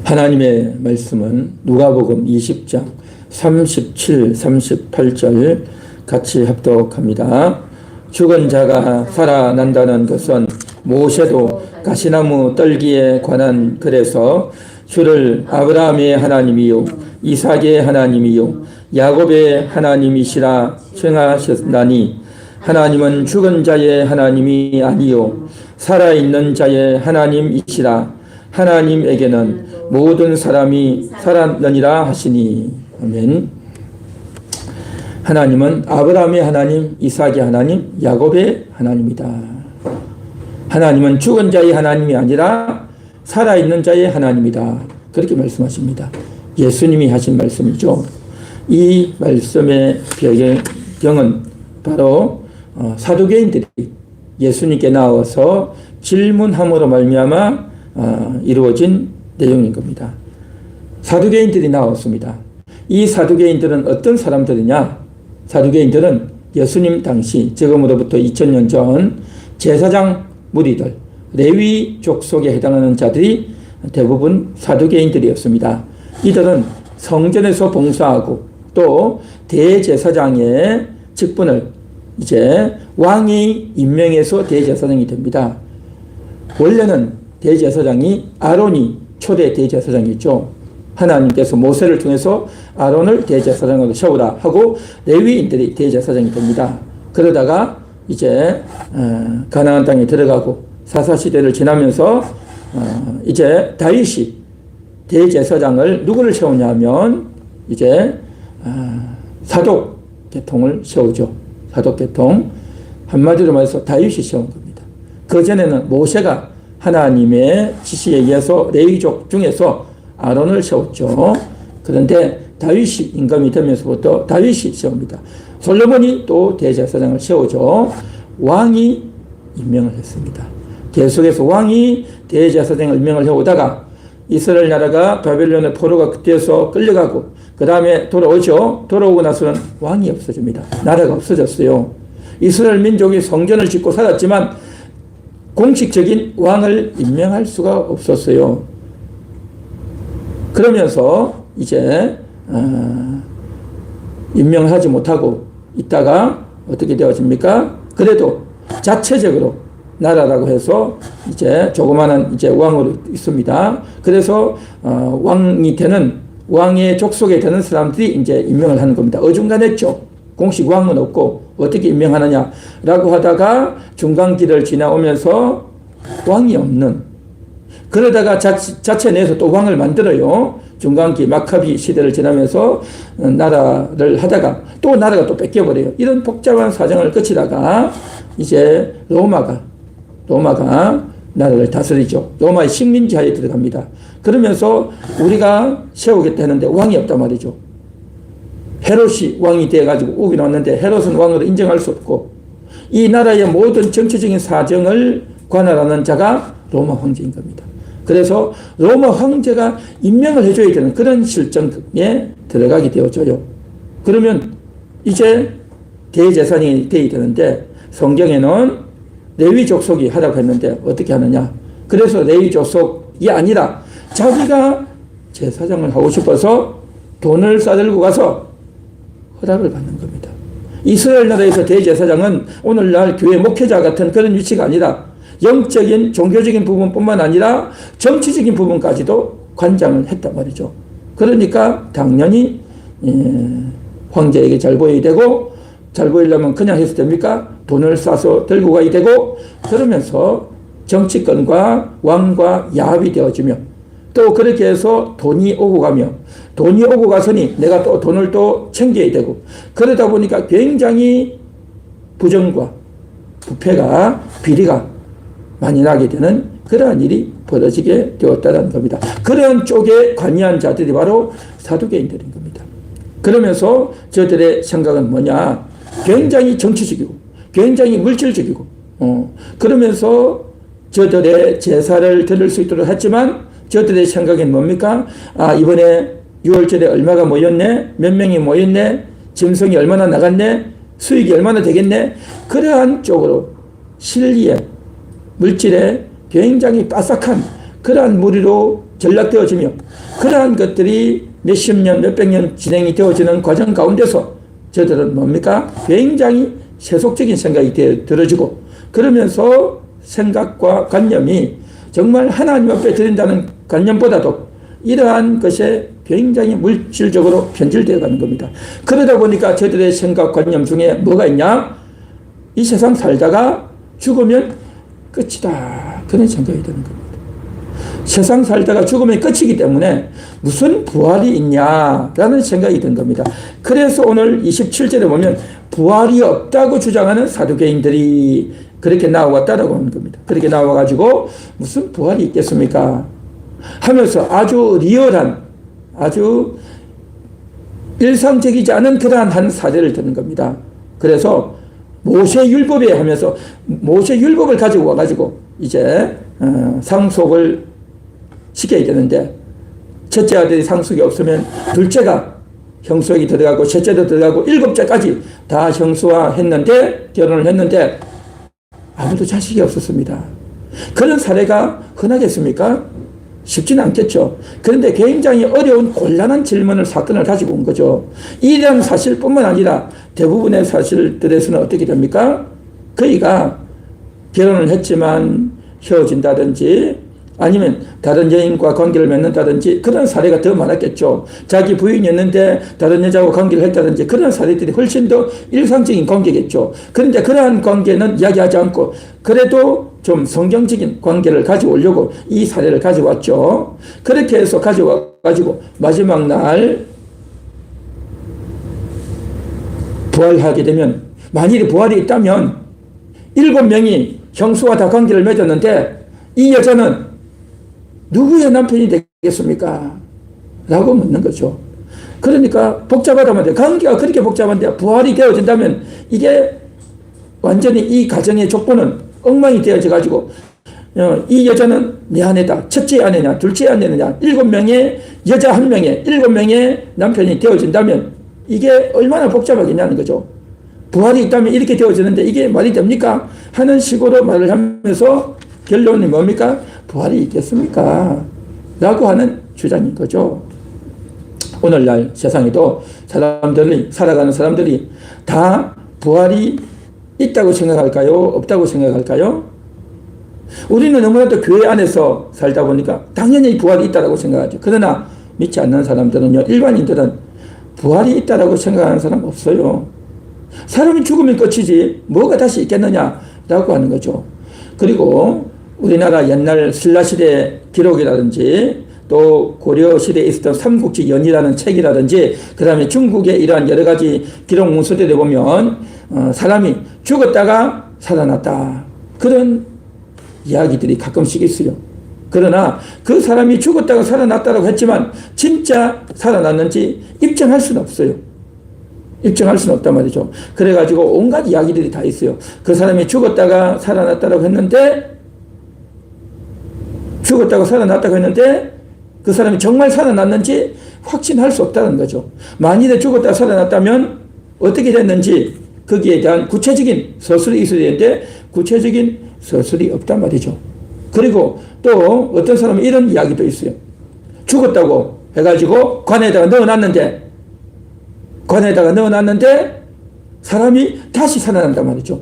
하나님의 말씀은 누가복음 20장 37, 38절 같이 합독합니다. 죽은 자가 살아난다는 것은 모세도 가시나무 떨기에 관한 글에서 주를 아브라함의 하나님이요 이삭의 하나님이요 야곱의 하나님이시라稱하셨나니 하나님은 죽은 자의 하나님이 아니요 살아있는 자의 하나님이시라. 하나님에게는 모든 사람이 살았느니라 하시니. 아멘. 하나님은 아브라함의 하나님, 이삭의 하나님, 야곱의 하나님이다. 하나님은 죽은 자의 하나님이 아니라 살아있는 자의 하나님이다. 그렇게 말씀하십니다. 예수님이 하신 말씀이죠. 이 말씀의 배경은 바로 사두개인들이 예수님께 나와서 질문함으로 말미암아 이루어진 내용인 겁니다. 사두개인들이 나왔습니다. 이 사두개인들은 어떤 사람들이냐? 사두개인들은 예수님 당시 지금으로부터 2000년 전 제사장 무리들, 레위 족속에 해당하는 자들이 대부분 사두개인들이었습니다. 이들은 성전에서 봉사하고 또 대제사장의 직분을 이제 왕이 임명해서 대제사장이 됩니다. 원래는 대제사장이 아론이 초대 대제사장이죠. 하나님께서 모세를 통해서 아론을 대제사장으로 세우라 하고 레위인들이 대제사장이 됩니다. 그러다가 이제 가나안 땅에 들어가고 사사시대를 지나면서 이제 다윗이 대제사장을 누구를 세우냐 하면 이제 사독계통을 세우죠. 사독계통. 한마디로 말해서 다윗이 세운 겁니다. 그전에는 모세가 하나님의 지시에 의해서 레위족 중에서 아론을 세웠죠. 그런데 다윗이 임금이 되면서부터 다윗이 세웁니다. 솔로몬이 또 대제사장을 세우죠. 왕이 임명을 했습니다. 계속해서 왕이 대제사장을 임명을 해오다가 이스라엘 나라가 바벨론의 포로가 그때서 끌려가고 그 다음에 돌아오죠. 돌아오고 나서는 왕이 없어집니다. 나라가 없어졌어요. 이스라엘 민족이 성전을 짓고 살았지만 공식적인 왕을 임명할 수가 없었어요. 그러면서 이제 임명하지 못하고 있다가 어떻게 되어집니까? 그래도 자체적으로 나라라고 해서 이제 조그마한 이제 왕으로 있습니다. 그래서 왕이 되는 왕의 족속에 되는 사람들이 이제 임명을 하는 겁니다. 어중간했죠. 공식 왕은 없고 어떻게 임명하느냐라고 하다가 중간기를 지나오면서 왕이 없는, 그러다가 자체 내에서 또 왕을 만들어요. 중간기 마카비 시대를 지나면서 나라를 하다가 또 나라가 또 뺏겨버려요. 이런 복잡한 사정을 거치다가 이제 로마가 나라를 다스리죠. 로마의 식민지하에 들어갑니다. 그러면서 우리가 세우겠다 했는데 왕이 없단 말이죠. 헤롯이 왕이 되어가지고 오긴 왔는데 헤롯은 왕으로 인정할 수 없고 이 나라의 모든 정치적인 사정을 관할하는 자가 로마 황제인 겁니다. 그래서 로마 황제가 임명을 해줘야 되는 그런 실정에 들어가게 되어져요. 그러면 이제 대제사장이 되어야 되는데 성경에는 레위 족속이 하라고 했는데 어떻게 하느냐? 그래서 레위 족속이 아니라 자기가 제사장을 하고 싶어서 돈을 싸들고 가서 허락을 받는 겁니다. 이스라엘 나라에서 대제사장은 오늘날 교회 목회자 같은 그런 위치가 아니라 영적인 종교적인 부분뿐만 아니라 정치적인 부분까지도 관장을 했단 말이죠. 그러니까 당연히 황제에게 잘 보여야 되고, 잘 보이려면 그냥 해서 됩니까? 돈을 싸서 들고 가야 되고, 그러면서 정치권과 왕과 야합이 되어지며 또 그렇게 해서 돈이 오고 가며 돈이 오고 가서니 내가 또 돈을 또 챙겨야 되고, 그러다 보니까 굉장히 부정과 부패가 비리가 많이 나게 되는 그러한 일이 벌어지게 되었다는 겁니다. 그런 쪽에 관여한 자들이 바로 사두개인들인 겁니다. 그러면서 저들의 생각은 뭐냐? 굉장히 정치적이고 굉장히 물질적이고 그러면서 저들의 제사를 드릴 수 있도록 했지만 저들의 생각은 뭡니까? 이번에 6월절에 얼마가 모였네? 몇 명이 모였네? 짐승이 얼마나 나갔네? 수익이 얼마나 되겠네? 그러한 쪽으로 실리에 물질에 굉장히 빠삭한 그러한 무리로 전락되어지며 그러한 것들이 몇십 년, 몇백 년 진행이 되어지는 과정 가운데서 저들은 뭡니까? 굉장히 세속적인 생각이 들어지고 그러면서 생각과 관념이 정말 하나님 앞에 드린다는 관념보다도 이러한 것에 굉장히 물질적으로 변질되어 가는 겁니다. 그러다 보니까 저들의 생각 관념 중에 뭐가 있냐? 이 세상 살다가 죽으면 끝이다. 그런 생각이 드는 겁니다. 세상 살다가 죽으면 끝이기 때문에 무슨 부활이 있냐라는 생각이 든 겁니다. 그래서 오늘 27절에 보면 부활이 없다고 주장하는 사두개인들이 그렇게 나와왔다라고 하는 겁니다. 그렇게 나와가지고 무슨 부활이 있겠습니까? 하면서 아주 리얼한, 아주 일상적이지 않은 그러한 한 사례를 드는 겁니다. 그래서 모세율법에 하면서 모세율법을 가지고 와가지고 이제 상속을 시켜야 되는데 첫째 아들이 상속이 없으면 둘째가 형수에게 들어가고 셋째도 들어가고 일곱째까지 다 형수화했는데 결혼을 했는데 아무도 자식이 없었습니다. 그런 사례가 흔하겠습니까? 쉽지는 않겠죠. 그런데 굉장히 어려운 곤란한 질문을 사건을 가지고 온 거죠. 이런 사실뿐만 아니라 대부분의 사실들에서는 어떻게 됩니까? 그이가 결혼을 했지만 헤어진다든지 아니면 다른 여인과 관계를 맺는다든지 그런 사례가 더 많았겠죠. 자기 부인이었는데 다른 여자와 관계를 했다든지 그런 사례들이 훨씬 더 일상적인 관계겠죠. 그런데 그러한 관계는 이야기하지 않고 그래도 좀 성경적인 관계를 가져오려고 이 사례를 가져왔죠. 그렇게 해서 가져와가지고 마지막 날 부활하게 되면 만일에 부활이 있다면 7명이 형수와 다 관계를 맺었는데 이 여자는 누구의 남편이 되겠습니까? 라고 묻는 거죠. 그러니까 복잡하다 말이에요. 관계가 그렇게 복잡한데 부활이 되어진다면 이게 완전히 이 가정의 족보는 엉망이 되어져 가지고 이 여자는 내 아내다. 첫째 아내냐 둘째 아내냐 7명의 여자 1명에 7명의 남편이 되어진다면 이게 얼마나 복잡하겠냐는 거죠. 부활이 있다면 이렇게 되어지는데 이게 말이 됩니까? 하는 식으로 말을 하면서 결론이 뭡니까? 부활이 있겠습니까? 라고 하는 주장인 거죠. 오늘날 세상에도 살아가는 사람들이 다 부활이 있다고 생각할까요? 없다고 생각할까요? 우리는 너무나도 교회 안에서 살다 보니까 당연히 부활이 있다고 생각하죠. 그러나 믿지 않는 사람들은요, 일반인들은 부활이 있다고 생각하는 사람 없어요. 사람이 죽으면 끝이지 뭐가 다시 있겠느냐라고 하는 거죠. 그리고 우리나라 옛날 신라시대 기록이라든지 또 고려시대에 있었던 삼국지 연이라는 책이라든지 그 다음에 중국의 이러한 여러 가지 기록 문서들에 보면 사람이 죽었다가 살아났다. 그런 이야기들이 가끔씩 있어요. 그러나 그 사람이 죽었다가 살아났다고 했지만 진짜 살아났는지 입증할 수는 없어요. 입증할 수는 없단 말이죠. 그래가지고 온갖 이야기들이 다 있어요. 그 사람이 죽었다가 살아났다고 했는데 그 사람이 정말 살아났는지 확신할 수 없다는 거죠. 만일에 죽었다 살아났다면 어떻게 됐는지 거기에 대한 구체적인 서술이 있어야 되는데 구체적인 서술이 없단 말이죠. 그리고 또 어떤 사람은 이런 이야기도 있어요. 죽었다고 해가지고 관에다가 넣어놨는데 사람이 다시 살아난단 말이죠.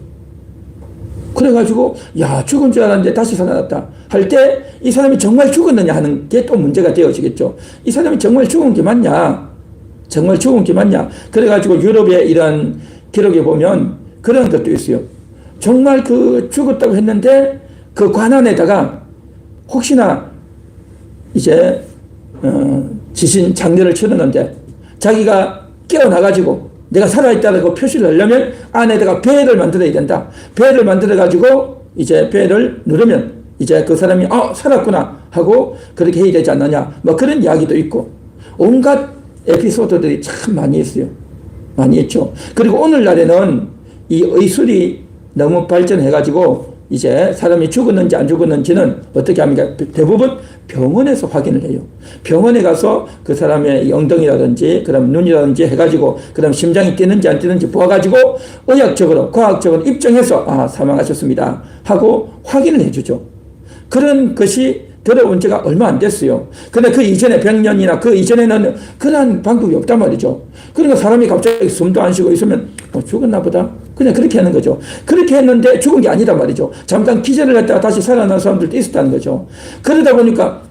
그래가지고 야 죽은 줄 알았는데 다시 살아났다 할 때 이 사람이 정말 죽었느냐 하는 게 또 문제가 되어지겠죠. 이 사람이 정말 죽은 게 맞냐? 그래가지고 유럽의 이런 기록에 보면 그런 것도 있어요. 정말 그 죽었다고 했는데 그 관 안에다가 혹시나 이제 지신 장례를 치르는데 자기가 깨어나가지고 내가 살아있다고 표시를 하려면 안에다가 배를 만들어야 된다. 배를 만들어가지고 이제 배를 누르면 이제 그 사람이 살았구나 하고 그렇게 해야 되지 않느냐. 뭐 그런 이야기도 있고 온갖 에피소드들이 참 많이 있어요. 많이 있죠. 그리고 오늘날에는 이 의술이 너무 발전해가지고 이제 사람이 죽었는지 안 죽었는지는 어떻게 합니까? 대부분 병원에서 확인을 해요. 병원에 가서 그 사람의 엉덩이라든지 그다음 눈이라든지 해가지고 그다음 심장이 뛰는지 안 뛰는지 보아가지고 의학적으로 과학적으로 입증해서 사망하셨습니다 하고 확인을 해주죠. 그런 것이 들어온 지가 얼마 안 됐어요. 근데 그 이전에 100년이나 그 이전에는 그런 방법이 없단 말이죠. 그러니까 사람이 갑자기 숨도 안 쉬고 있으면 죽었나 보다. 그냥 그렇게 하는 거죠. 그렇게 했는데 죽은 게 아니다 말이죠. 잠깐 기절을 했다가 다시 살아난 사람들도 있었다는 거죠. 그러다 보니까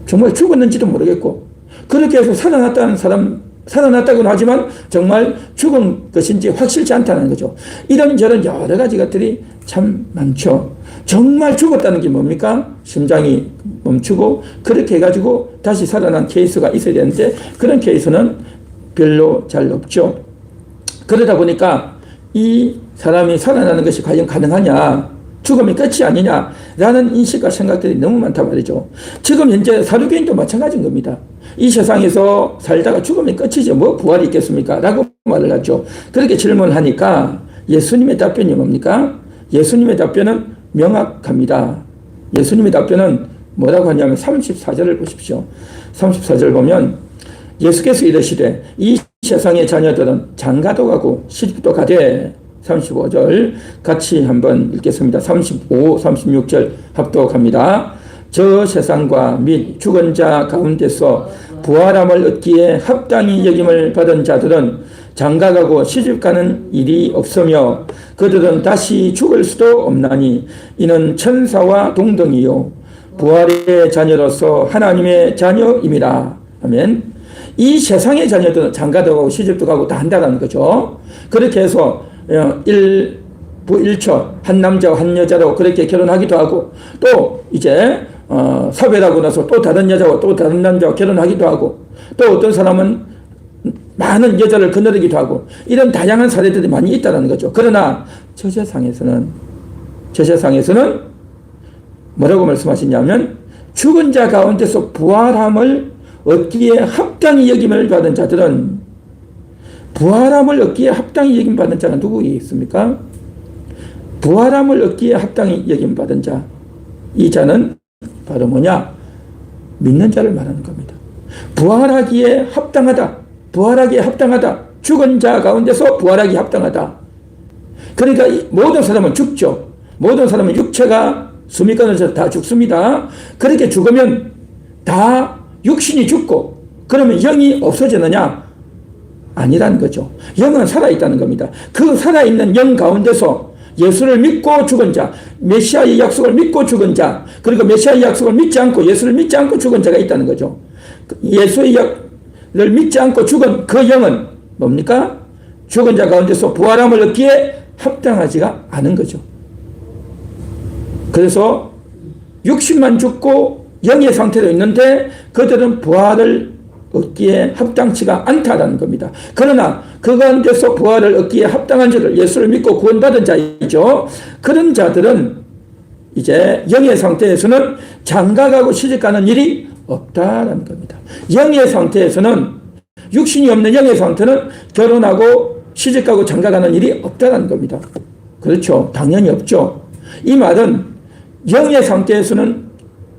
정말 죽었는지도 모르겠고, 그렇게 해서 살아났다고는 하지만 정말 죽은 것인지 확실치 않다는 거죠. 이런저런 여러 가지 것들이 참 많죠. 정말 죽었다는 게 뭡니까? 심장이 멈추고 그렇게 해가지고 다시 살아난 케이스가 있어야 되는데 그런 케이스는 별로 잘 없죠. 그러다 보니까 이 사람이 살아나는 것이 과연 가능하냐, 죽음이 끝이 아니냐라는 인식과 생각들이 너무 많단 말이죠. 지금 현재 사두개인도 마찬가지인 겁니다. 이 세상에서 살다가 죽음이 끝이죠. 뭐 부활이 있겠습니까? 라고 말을 하죠. 그렇게 질문하니까 예수님의 답변이 뭡니까? 예수님의 답변은 명확합니다. 예수님의 답변은 뭐라고 하냐면 34절을 보십시오. 34절 보면 예수께서 이르시되 이 세상의 자녀들은 장가도 가고 시집도 가되, 35절 같이 한번 읽겠습니다. 35, 36절 합독합니다. 저 세상과 및 죽은 자 가운데서 부활함을 얻기에 합당히 여김을 받은 자들은 장가가고 시집가는 일이 없으며 그들은 다시 죽을 수도 없나니 이는 천사와 동등이요 부활의 자녀로서 하나님의 자녀임이라. 하면 이 세상의 자녀들은 장가도 가고 시집도 가고 다 한다는 거죠. 그렇게 해서 일부 일처 한 남자와 한 여자로 그렇게 결혼하기도 하고, 또 이제 사별하고 나서 또 다른 여자와 또 다른 남자와 결혼하기도 하고, 또 어떤 사람은 많은 여자를 거느리기도 하고, 이런 다양한 사례들이 많이 있다는 거죠. 그러나 저 세상에서는 뭐라고 말씀하시냐면 죽은 자 가운데서 부활함을 얻기에 합당히 여김을 받은 자들은, 부활함을 얻기에 합당히 여김 받은 자는 누구에 있습니까? 부활함을 얻기에 합당히 여김 받은 자, 이 자는 바로 뭐냐? 믿는 자를 말하는 겁니다. 부활하기에 합당하다. 부활하기에 합당하다. 죽은 자 가운데서 부활하기에 합당하다. 그러니까 모든 사람은 죽죠. 모든 사람은 육체가 숨이 끊어져서 다 죽습니다. 그렇게 죽으면 다 육신이 죽고, 그러면 영이 없어지느냐? 아니라는 거죠. 영은 살아있다는 겁니다. 그 살아있는 영 가운데서 예수를 믿고 죽은 자, 메시아의 약속을 믿고 죽은 자, 그리고 메시아의 약속을 믿지 않고 예수를 믿지 않고 죽은 자가 있다는 거죠. 예수의 약을 믿지 않고 죽은 그 영은 뭡니까? 죽은 자 가운데서 부활함을 얻기에 합당하지가 않은 거죠. 그래서 육신만 죽고 영의 상태로 있는데 그들은 부활을 얻기에 합당치가 않다라는 겁니다. 그러나 그 가운데서 부활을 얻기에 합당한 자들, 예수를 믿고 구원받은 자이죠. 그런 자들은 이제 영의 상태에서는 장가가고 시집가는 일이 없다라는 겁니다. 영의 상태에서는, 육신이 없는 영의 상태는 결혼하고 시집가고 장가가는 일이 없다라는 겁니다. 그렇죠. 당연히 없죠. 이 말은 영의 상태에서는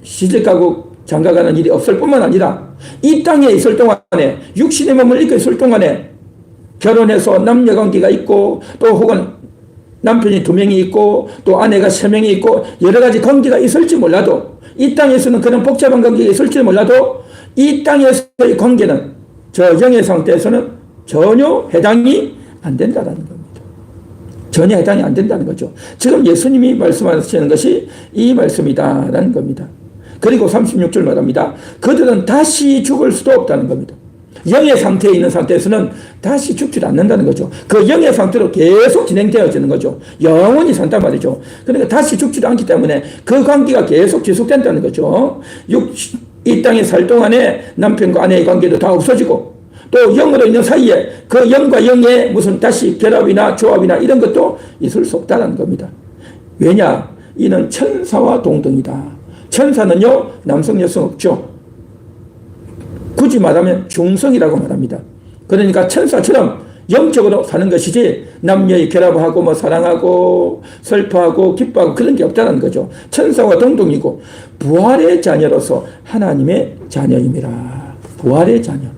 시집가고 장가가는 일이 없을 뿐만 아니라 이 땅에 있을 동안에, 육신의 몸을 입고 있을 동안에 결혼해서 남녀관계가 있고, 또 혹은 남편이 2명이 있고 또 아내가 3명이 있고 여러 가지 관계가 있을지 몰라도, 이 땅에서는 그런 복잡한 관계가 있을지 몰라도 이 땅에서의 관계는 저 영의 상태에서는 전혀 해당이 안 된다는 겁니다. 전혀 해당이 안 된다는 거죠. 지금 예수님이 말씀하시는 것이 이 말씀이다라는 겁니다. 그리고 36절 말합니다. 그들은 다시 죽을 수도 없다는 겁니다. 영의 상태에 있는 상태에서는 다시 죽지 않는다는 거죠. 그 영의 상태로 계속 진행되어지는 거죠. 영원히 산단 말이죠. 그러니까 다시 죽지도 않기 때문에 그 관계가 계속 지속된다는 거죠. 이 땅에 살 동안에 남편과 아내의 관계도 다 없어지고, 또 영으로 있는 사이에 그 영과 영의 무슨 다시 결합이나 조합이나 이런 것도 있을 수 없다는 겁니다. 왜냐? 이는 천사와 동등이다. 천사는요, 남성, 여성 없죠. 굳이 말하면 중성이라고 말합니다. 그러니까 천사처럼 영적으로 사는 것이지 남녀의 결합하고 뭐 사랑하고 슬퍼하고 기뻐하고 그런 게 없다는 거죠. 천사와 동등이고 부활의 자녀로서 하나님의 자녀입니다. 부활의 자녀.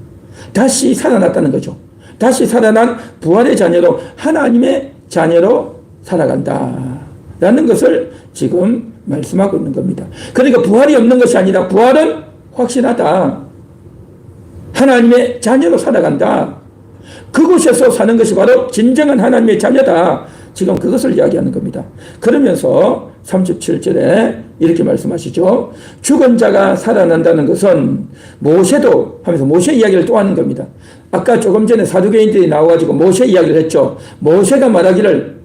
다시 살아났다는 거죠. 다시 살아난 부활의 자녀로 하나님의 자녀로 살아간다 라는 것을 지금 말씀하고 있는 겁니다. 그러니까 부활이 없는 것이 아니라 부활은 확실하다. 하나님의 자녀로 살아간다. 그곳에서 사는 것이 바로 진정한 하나님의 자녀다. 지금 그것을 이야기하는 겁니다. 그러면서 37절에 이렇게 말씀하시죠. 죽은 자가 살아난다는 것은 모세도 하면서 모세 이야기를 또 하는 겁니다. 아까 조금 전에 사두개인들이 나와가지고 모세 이야기를 했죠. 모세가 말하기를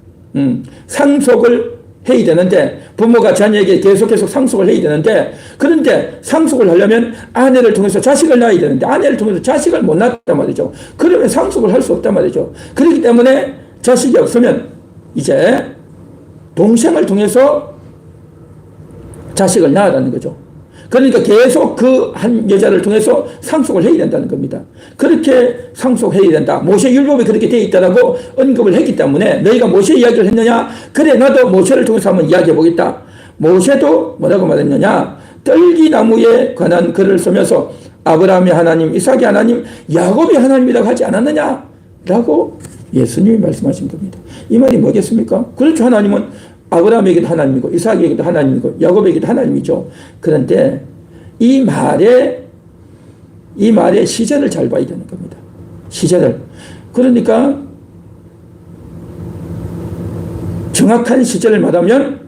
상속을 해야 되는데, 부모가 자녀에게 계속 상속을 해야 되는데, 그런데 상속을 하려면 아내를 통해서 자식을 낳아야 되는데 아내를 통해서 자식을 못 낳았단 말이죠. 그러면 상속을 할 수 없단 말이죠. 그렇기 때문에 자식이 없으면 이제 동생을 통해서 자식을 낳으라는 거죠. 그러니까 계속 그 한 여자를 통해서 상속을 해야 된다는 겁니다. 그렇게 상속해야 된다. 모세 율법에 그렇게 되어 있다라고 언급을 했기 때문에 너희가 모세 이야기를 했느냐? 그래, 나도 모세를 통해서 한번 이야기해 보겠다. 모세도 뭐라고 말했느냐? 떨기나무에 관한 글을 쓰면서 아브라함의 하나님, 이삭의 하나님, 야곱의 하나님이라고 하지 않았느냐? 라고 예수님이 말씀하신 겁니다. 이 말이 뭐겠습니까? 그렇죠. 하나님은 아브라함에게도 하나님이고 이삭에게도 하나님이고 야곱에게도 하나님이죠. 그런데 이 말의 시제를 잘 봐야 되는 겁니다. 시제를. 그러니까 정확한 시제를 말하면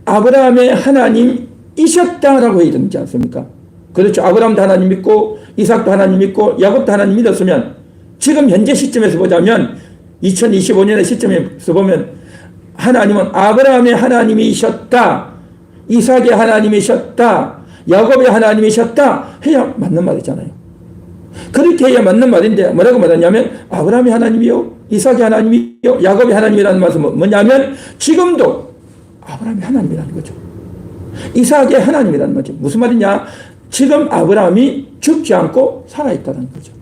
아브라함의 하나님이셨다라고 해야 되지 않습니까? 그렇죠. 아브라함도 하나님 믿고 이삭도 하나님 믿고 야곱도 하나님 믿었으면 지금 현재 시점에서 보자면 2025년의 시점에서 보면 하나님은 아브라함의 하나님이셨다, 이삭의 하나님이셨다, 야곱의 하나님이셨다 해야 맞는 말이잖아요. 그렇게 해야 맞는 말인데 뭐라고 말하냐면 아브라함의 하나님이요, 이삭의 하나님이요, 야곱의 하나님이라는 말씀은 뭐냐면 지금도 아브라함의 하나님이라는 거죠. 이삭의 하나님이라는 거죠. 무슨 말이냐? 지금 아브라함이 죽지 않고 살아있다는 거죠.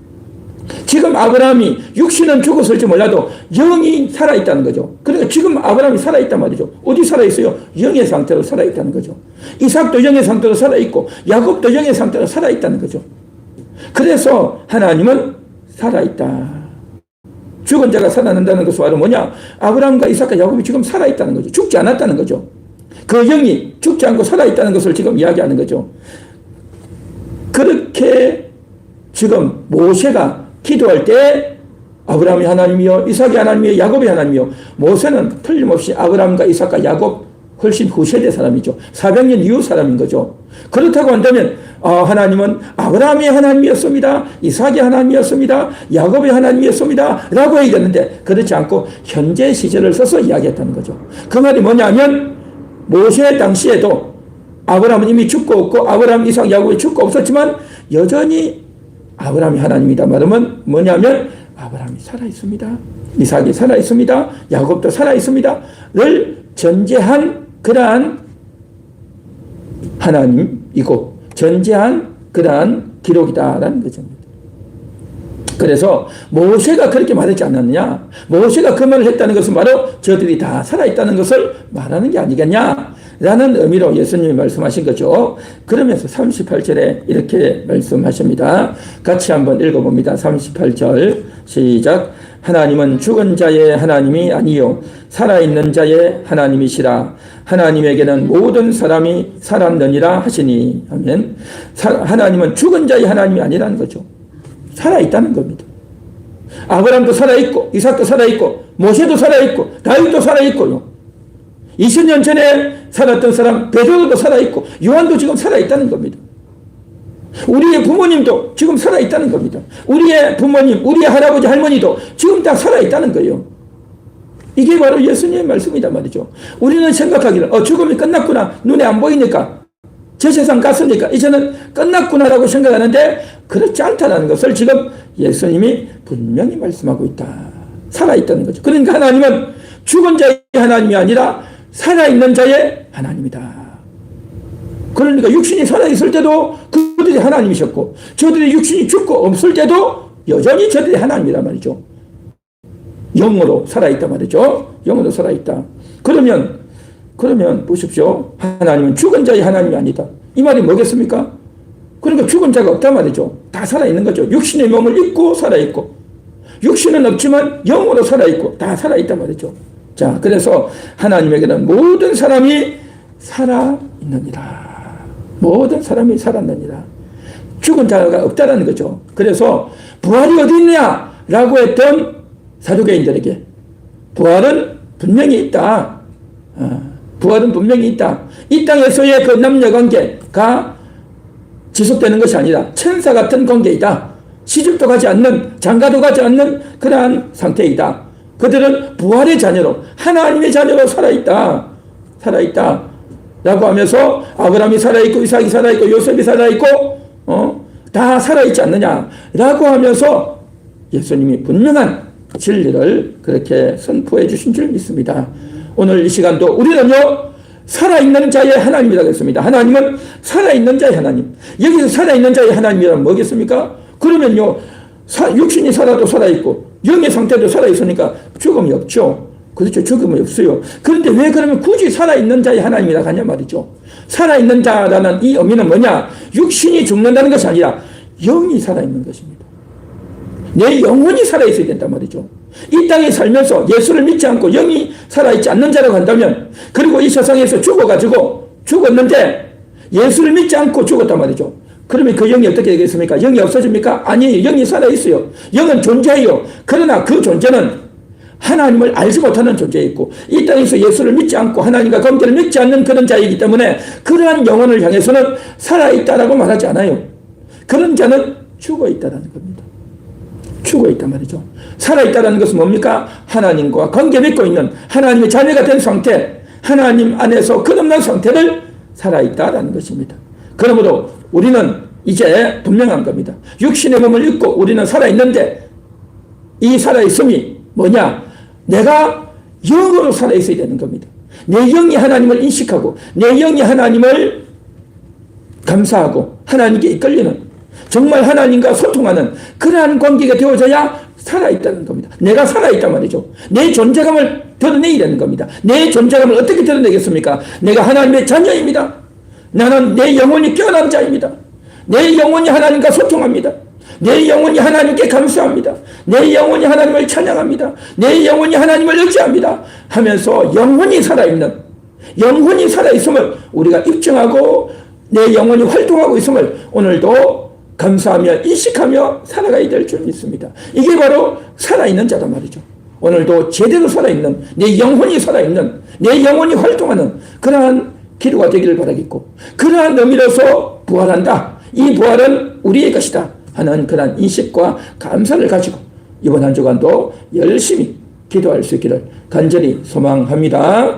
지금 아브라함이 육신은 죽었을지 몰라도 영이 살아있다는 거죠. 그러니까 지금 아브라함이 살아있단 말이죠. 어디 살아있어요? 영의 상태로 살아있다는 거죠. 이삭도 영의 상태로 살아있고 야곱도 영의 상태로 살아있다는 거죠. 그래서 하나님은 살아있다. 죽은 자가 살아난다는 것은 바로 뭐냐? 아브라함과 이삭과 야곱이 지금 살아있다는 거죠. 죽지 않았다는 거죠. 그 영이 죽지 않고 살아있다는 것을 지금 이야기하는 거죠. 그렇게 지금 모세가 기도할 때 아브라함이 하나님이요, 이삭이 하나님이요, 야곱이 하나님이요. 모세는 틀림없이 아브라함과 이삭과 야곱 훨씬 후세대 사람이죠. 400년 이후 사람인 거죠. 그렇다고 한다면 하나님은 아브라함의 하나님이었습니다, 이삭의 하나님이었습니다, 야곱의 하나님이었습니다 라고 해야 되는데 그렇지 않고 현재 시제를 써서 이야기했다는 거죠. 그 말이 뭐냐면 모세 당시에도 아브라함은 이미 죽고 없고 아브라함, 이삭, 야곱이 죽고 없었지만 여전히 아브라함이 하나님이다 말하면 뭐냐면 아브라함이 살아있습니다, 이삭이 살아있습니다, 야곱도 살아있습니다 를 전제한 그러한 하나님이고 전제한 그러한 기록이다라는 거죠. 그래서 모세가 그렇게 말하지 않았느냐? 모세가 그 말을 했다는 것은 바로 저들이 다 살아있다는 것을 말하는 게 아니겠냐? 라는 의미로 예수님이 말씀하신 거죠. 그러면서 38절에 이렇게 말씀하십니다. 같이 한번 읽어봅니다. 38절 시작. 하나님은 죽은 자의 하나님이 아니요 살아있는 자의 하나님이시라. 하나님에게는 모든 사람이 살았느니라 하시니. 아멘. 하나님은 죽은 자의 하나님이 아니라는 거죠. 살아있다는 겁니다. 아브라함도 살아있고 이삭도 살아있고 모세도 살아있고 다윗도 살아있고요. 20년 전에 살았던 사람 베드로도 살아있고 요한도 지금 살아있다는 겁니다. 우리의 부모님도 지금 살아있다는 겁니다. 우리의 부모님, 우리의 할아버지, 할머니도 지금 다 살아있다는 거예요. 이게 바로 예수님의 말씀이다 말이죠. 우리는 생각하기를 죽음이 끝났구나, 눈에 안 보이니까, 저 세상 갔으니까 이제는 끝났구나라고 생각하는데 그렇지 않다는 것을 지금 예수님이 분명히 말씀하고 있다. 살아있다는 거죠. 그러니까 하나님은 죽은 자의 하나님이 아니라 살아있는 자의 하나님이다. 그러니까 육신이 살아있을 때도 그들이 하나님이셨고 저들이 육신이 죽고 없을 때도 여전히 저들이 하나님이란 말이죠. 영으로 살아있단 말이죠. 영으로 살아있다. 그러면 보십시오. 하나님은 죽은 자의 하나님이 아니다. 이 말이 뭐겠습니까? 그러니까 죽은 자가 없단 말이죠. 다 살아있는 거죠. 육신의 몸을 입고 살아있고 육신은 없지만 영으로 살아있고 다 살아있단 말이죠. 자, 그래서 하나님에게는 모든 사람이 살아있다. 있느니라. 모든 사람이 살았느니라. 죽은 자가 없다라는 거죠. 그래서 부활이 어디 있느냐라고 했던 사두개인들에게 부활은 분명히 있다. 부활은 분명히 있다. 이 땅에서의 그 남녀관계가 지속되는 것이 아니라 천사 같은 관계이다. 시집도 가지 않는, 장가도 가지 않는 그러한 상태이다. 그들은 부활의 자녀로, 하나님의 자녀로 살아있다. 살아있다. 라고 하면서 아브라함이 살아있고 이삭이 살아있고 요셉이 살아있고 다 살아있지 않느냐 라고 하면서 예수님이 분명한 진리를 그렇게 선포해 주신 줄 믿습니다. 오늘 이 시간도 우리는요 살아있는 자의 하나님이라고 했습니다. 하나님은 살아있는 자의 하나님. 여기서 살아있는 자의 하나님이란 뭐겠습니까? 그러면요 육신이 살아도 살아있고 영의 상태도 살아있으니까 죽음이 없죠. 그렇죠. 죽음이 없어요. 그런데 왜 그러면 굳이 살아있는 자의 하나님이라고 하냐 말이죠. 살아있는 자라는 이 의미는 뭐냐? 육신이 죽는다는 것이 아니라 영이 살아있는 것입니다. 내 영혼이 살아있어야 된단 말이죠. 이 땅에 살면서 예수를 믿지 않고 영이 살아있지 않는 자라고 한다면, 그리고 이 세상에서 죽었는데 예수를 믿지 않고 죽었단 말이죠. 그러면 그 영이 어떻게 되겠습니까? 영이 없어집니까? 아니에요. 영이 살아있어요. 영은 존재해요. 그러나 그 존재는 하나님을 알지 못하는 존재에 있고 이 땅에서 예수를 믿지 않고 하나님과 관계를 맺지 않는 그런 자이기 때문에 그러한 영혼을 향해서는 살아있다라고 말하지 않아요. 그런 자는 죽어있다라는 겁니다. 죽어있단 말이죠. 살아있다라는 것은 뭡니까? 하나님과 관계 맺고 있는 하나님의 자녀가 된 상태, 하나님 안에서 끝없는 상태를 살아있다라는 것입니다. 그러므로 우리는 이제 분명한 겁니다. 육신의 몸을 입고 우리는 살아있는데 이 살아있음이 뭐냐? 내가 영으로 살아있어야 되는 겁니다. 내 영이 하나님을 인식하고 내 영이 하나님을 감사하고 하나님께 이끌리는, 정말 하나님과 소통하는 그러한 관계가 되어져야 살아있다는 겁니다. 내가 살아있단 말이죠. 내 존재감을 드러내야 되는 겁니다. 내 존재감을 어떻게 드러내겠습니까? 내가 하나님의 자녀입니다. 나는 내 영혼이 깨어난 자입니다. 내 영혼이 하나님과 소통합니다. 내 영혼이 하나님께 감사합니다. 내 영혼이 하나님을 찬양합니다. 내 영혼이 하나님을 의지합니다. 하면서 영혼이 살아있음을 우리가 입증하고 내 영혼이 활동하고 있음을 오늘도 감사하며 인식하며 살아가야 될 줄 믿습니다. 이게 바로 살아있는 자단 말이죠. 오늘도 제대로 살아있는, 내 영혼이 살아있는, 내 영혼이 활동하는 그러한 기도가 되기를 바라겠고, 그러한 의미로서 부활한다. 이 부활은 우리의 것이다 하는 그런 인식과 감사를 가지고 이번 한 주간도 열심히 기도할 수 있기를 간절히 소망합니다.